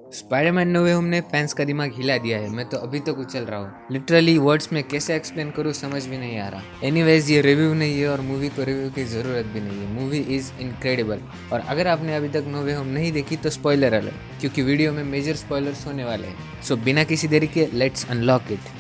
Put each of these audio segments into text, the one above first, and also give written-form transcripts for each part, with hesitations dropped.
Spiderman no वे home ने fans का दिमाग हिला दिया है। मैं तो अभी तक उछल रहा हूँ। लिटरली वर्ड्स में कैसे एक्सप्लेन करूँ समझ भी नहीं आ रहा। एनीवेज ये रिव्यू नहीं है और मूवी को रिव्यू की ज़रूरत भी नहीं है। Movie is incredible. और अगर आपने अभी तक नो वे होम नहीं देखी तो स्पॉइलर अलर्ट, क्योंकि वीडियो में मेजर स्पॉयलर्स होने वाले हैं। सो बिना किसी देरी के लेट्स अनलॉक इट।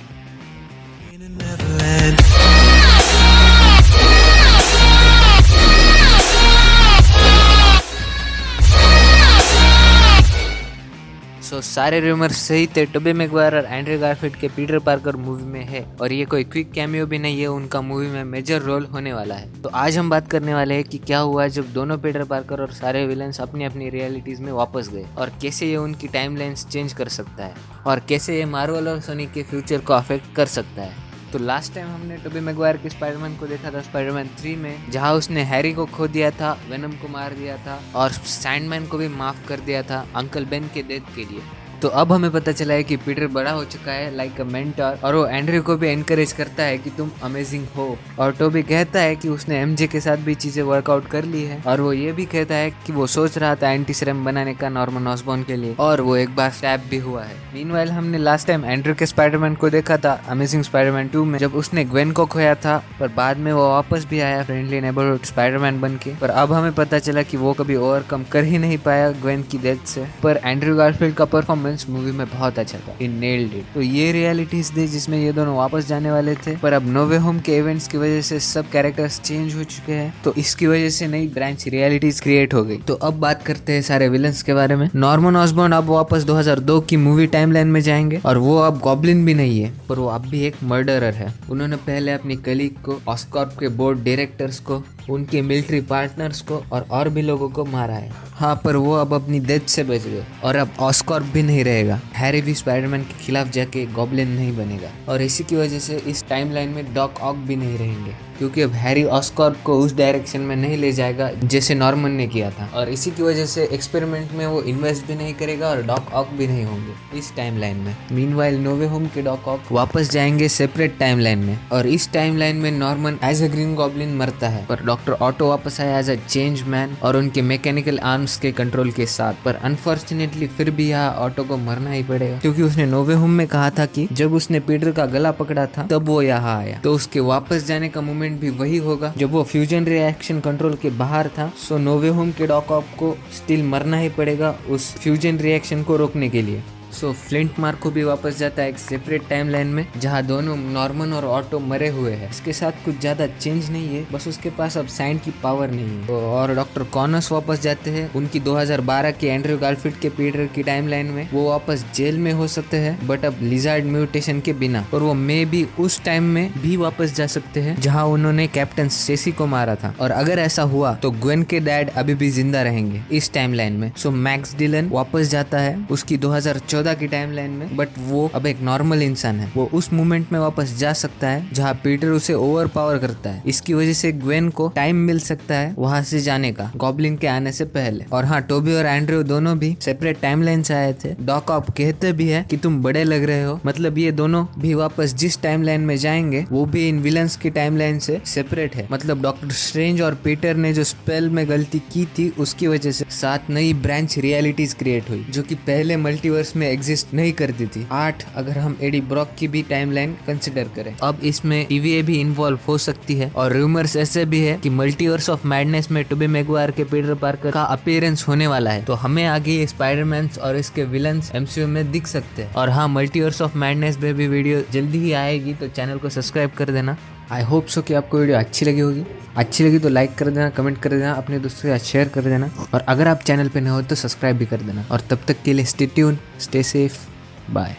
सारे रूमर्स सही थे। टोबी मैगवायर और एंड्रयू गारफील्ड के पीटर पार्कर मूवी में है और ये कोई क्विक कैमियो भी नहीं है, उनका मूवी में मेजर रोल होने वाला है। तो आज हम बात करने वाले हैं कि क्या हुआ जब दोनों पीटर पार्कर और सारे विलन्स अपनी अपनी रियलिटीज में वापस गए और कैसे ये उनकी टाइमलाइंस चेंज कर सकता है और कैसे ये मार्वल और सोनी के फ्यूचर को अफेक्ट कर सकता है। तो लास्ट टाइम हमने टोबी मैगवायर के स्पाइडरमैन को देखा था स्पाइडरमैन 3 में, जहां उसने हैरी को खो दिया था, वेनम को मार दिया था और सैंडमैन को भी माफ कर दिया था अंकल बेन के डेथ के लिए। तो अब हमें पता चला है कि पीटर बड़ा हो चुका है लाइक अ मेंटर, और वो एंड्रयू को भी एनकरेज करता है कि तुम अमेजिंग हो। और टोबी कहता है कि उसने एमजे के साथ भी चीजें वर्कआउट कर ली है, और वो ये भी कहता है कि वो सोच रहा था एंटी सीरम बनाने का नॉर्मन ऑसबॉर्न के लिए, और वो एक बार स्टैब भी हुआ है। मीनवाइल हमने लास्ट टाइम एंड्रयू के स्पाइडरमैन को देखा था अमेजिंग स्पाइडरमैन 2 में, जब उसने ग्वेन को खोया था, पर बाद में वो वापस भी आया फ्रेंडली नेबरहुड स्पाइडरमैन बन के। पर अब हमें पता चला कि वो कभी ओवरकम कर ही नहीं पाया ग्वेन की डेथ से। पर एंड्रयू गारफील्ड का परफॉर्मेंस मूवी में बहुत अच्छा था, इन नेल्ड इट। तो ये रियलिटीज थी जिसमें ये दोनों वापस जाने वाले थे, पर अब नो वे होम के इवेंट्स की वजह से सब कैरेक्टर्स चेंज हो चुके हैं, तो इसकी वजह से नई ब्रांच रियलिटीज क्रिएट हो गई। तो अब बात करते हैं सारे विलन्स के बारे में। नॉर्मन ऑसबॉर्न अब वापस 2002 की मूवी टाइमलाइन में जाएंगे, और वो अब गॉब्लिन भी नहीं है, पर वो अब भी एक मर्डरर है। उन्होंने पहले अपनी कलीग को, ऑस्कॉर्प के बोर्ड डायरेक्टर्स को, उनके मिलिट्री पार्टनर्स को और भी लोगों को मारा है। हाँ, पर वो अब अपनी डेथ से बच गए, और अब ऑस्कॉर्प भी नहीं रहेगा। हैरी भी स्पाइडरमैन के खिलाफ जाके गॉब्लिन नहीं बनेगा, और इसी की वजह से इस टाइमलाइन में डॉक ऑक भी नहीं रहेंगे, क्योंकि अब हैरी ऑस्कॉर्प को उस डायरेक्शन में नहीं ले जाएगा जैसे नॉर्मन ने किया था, और इसी की वजह से एक्सपेरिमेंट में वो इन्वेस्ट भी नहीं करेगा और डॉक ऑक भी नहीं होंगे इस टाइमलाइन में। मीनवाइल नो वे होम के डॉक ऑक वापस जाएंगे सेपरेट टाइमलाइन में, और इस टाइमलाइन में Norman as a Green Goblin मरता है, पर डॉक्टर ऑटो वापस आया एज अ चेंज मैन और उनके मैकेनिकल आर्म्स के कंट्रोल के साथ। पर अनफॉर्चुनेटली फिर भी यहाँ ऑटो को मरना ही पड़ेगा, क्योंकि उसने नो वे होम में कहा था कि जब उसने पीटर का गला पकड़ा था तब वो यहाँ आया, तो उसके वापस जाने का मोमेंट भी वही होगा जब वो फ्यूजन रिएक्शन कंट्रोल के बाहर था। सो नो वे होम के डॉक ऑक को स्टिल मरना ही पड़ेगा उस फ्यूजन रिएक्शन को रोकने के लिए। सो फ्लिंट मार्क को भी वापस जाता है एक सेपरेट टाइमलाइन में, जहां दोनों नॉर्मन और ऑटो मरे हुए हैं। इसके साथ कुछ ज्यादा चेंज नहीं है, बस उसके पास अब साइंड की पावर नहीं है। और डॉक्टर कॉनर्स वापस जाते हैं उनकी 2012 के एंड्रयू गारफील्ड के पीटर की टाइमलाइन में। वो वापस जेल में हो सकते हैं, बट अब लिजार्ड म्यूटेशन के बिना, और वो मे भी उस टाइम में भी वापस जा सकते हैं जहाँ उन्होंने कैप्टन स्टेसी को मारा था। और अगर ऐसा हुआ तो ग्वेन के डैड अभी भी जिंदा रहेंगे इस टाइमलाइन में। सो मैक्स डिलन वापस जाता है उसकी 2014 की टाइमलाइन में, बट वो अब एक नॉर्मल इंसान है। वो उस मोमेंट में वापस जा सकता है जहां पीटर उसे ओवर पावर करता है। इसकी वजह से ग्वेन को टाइम मिल सकता है वहां से जाने का गॉब्लिन के आने से पहले। और हाँ, टोबी और एंड्रयू दोनों भी सेपरेट टाइमलाइन से आए थे। डॉक ऑक कहते भी है कि तुम बड़े लग रहे हो, मतलब ये दोनों भी वापस जिस टाइमलाइन में जाएंगे वो भी इन विलन्स की टाइमलाइन से सेपरेट है। मतलब डॉक्टर स्ट्रेंज और पीटर ने जो स्पेल में गलती की थी उसकी वजह से 7 नई ब्रांच रियलिटीज क्रिएट हुई, जो कि पहले मल्टीवर्स में एग्जिस्ट नहीं करती थी। 8 अगर हम एडी ब्रॉक की भी टाइमलाइन कंसिडर करें। अब इसमें टीवीए भी इन्वॉल्व हो सकती है, और रूमर्स ऐसे भी है कि मल्टीवर्स ऑफ मैडनेस में टोबी मैगवायर के पीटर पार्कर का अपीयरेंस होने वाला है, तो हमें आगे ये स्पाइडरमैन और इसके विलन्स एमसीयू में दिख सकते हैं। और हाँ, मल्टीवर्स ऑफ मैडनेस में भी वीडियो जल्दी ही आएगी, तो चैनल को सब्सक्राइब कर देना। आई होप सो कि आपको वीडियो अच्छी लगी होगी। अच्छी लगी तो लाइक कर देना, कमेंट कर देना, अपने दोस्तों के साथ शेयर कर देना, और अगर आप चैनल पे नए हो तो सब्सक्राइब भी कर देना। और तब तक के लिए stay tune, stay safe, bye.